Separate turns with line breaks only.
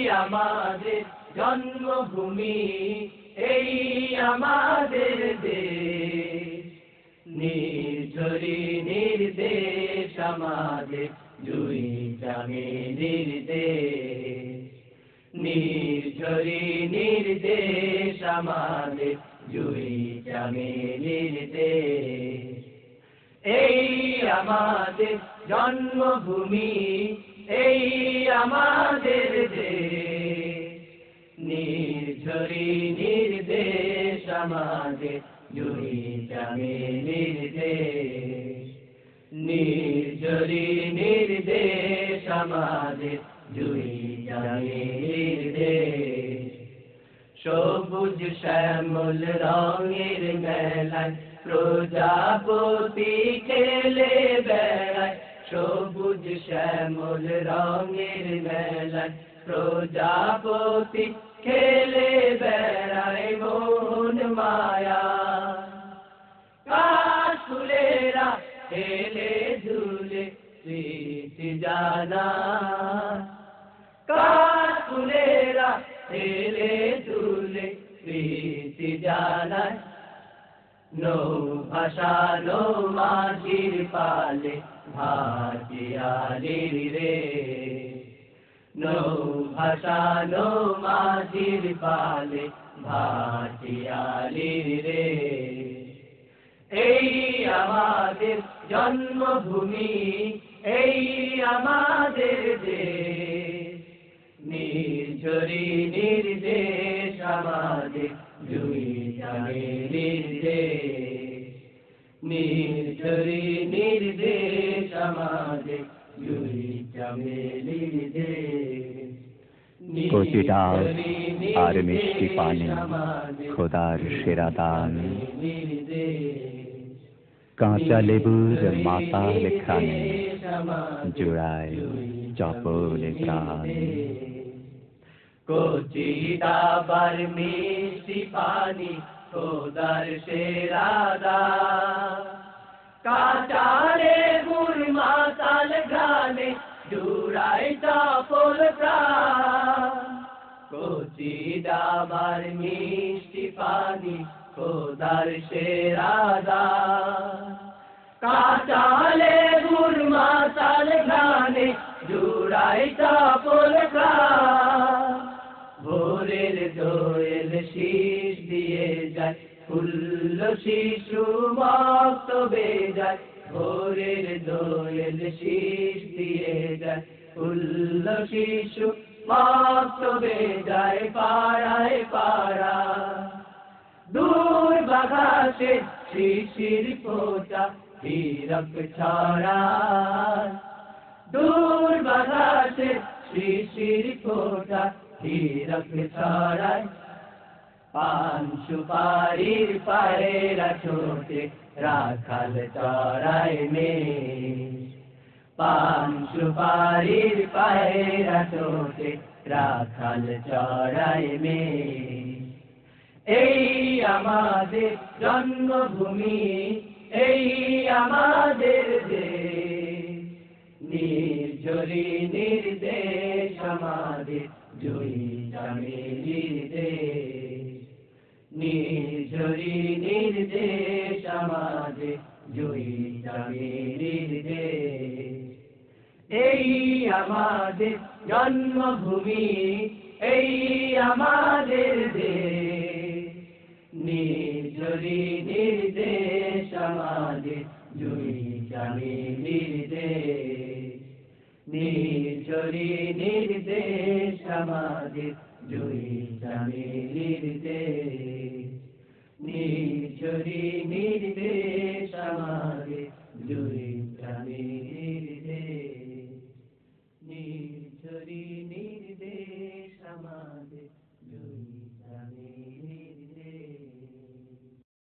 আমাদের জন্মভূমি, এই আমাদের দেশ। নির্ঝরি নির্দেশ আমাদের দুই চামেলির দেশ। নির্ঝরি নির্দেশ আমাদের দুই চামেলির দেশ। এই আমাদের জন্মভূমি, এই আমাদের দেশ। নির্ঝরি নির্দেশ আমাদের দুই চামেলির দেশ। নির্ঝরি নির্দেশ আমাদের দুই চামেলির দেশ। সবুজ শ্যামল রঙের মেলায় প্রজাপতি খেলে বেড়ায়। সবুজ শ্যামল রঙের মেলায় প্রজাপতি খেলে বেড়ায় মন মায়া। কাশফুলেরা খেলে ঝুলে স্মৃতি জানায়। কাশফুলেরা খেলে ঝুলে স্মৃতি জানায়। নৌ ভাসানো মাঝির পালে ভাটিয়ালির রে। নৌ ভাসানো মাঝির পালে ভাটিয়ালির রে। এই আমাদের জন্মভূমি, এই আমাদের দেশ। নির্ঝরি নির্দেশ আমাদের দুই চামেলির দেশ। নির্ঝরি নির্দেশ আমাদের দুই চামেলির দেশ।
কচি ডাল আর মিষ্টি পানি খোদার সেরা দান। কাঁচা লেবুর মাতাল খানে জোড়ায় চপল গান।
কচি ডাবার মিষ্টি পানি খোদার সেরা দান। কাঁচা লেবুর মাতাল গানে জোড়ায় চপল প্রাণ। কচি ডাবার মিষ্টি পানি খোদার সেরা দান। কাঁচা লেবুর মাতাল গানে জোড়ায় চপল প্রাণ। ভোরের দোয়েল শীষ দিয়ে যায় ফুল্ল শিশু মক্তবে যায়। ভোরের দোয়েল শীষ দিয়ে যায় ফুল্ল শিশু মক্তবে যায়। পাড়ায় পাড়া দূর বাগাসে শিশির ফোঁটা হীরক ছড়ায়। দূর বাগাসে শিশির ফোঁটা হীরক ছড়ায়। পান সুপারির পায়রা ছোটে রাখাল চড়ায় মেষ। পান সুপারির পায়রা ছোটে রাখাল চড়ায় মেষ। এই আমাদের জন্মভূমি, এই আমাদের দেশ। নির্ঝরি নির্দেশ আমাদের দুই চামেলির দেশ। নির্ঝরি নির্দেশ আমাদের দুই চামেলির দেশ। এই আমাদের জন্মভূমি, এই আমাদের দেশ। নির্ঝরি নির্দেশ আমাদের দুই চামেলির দেশ। নির্ঝরি নির্দেশ আমাদের দুই চামেলির দেশ। নির্ঝরি নির্দেশ আমাদের দুই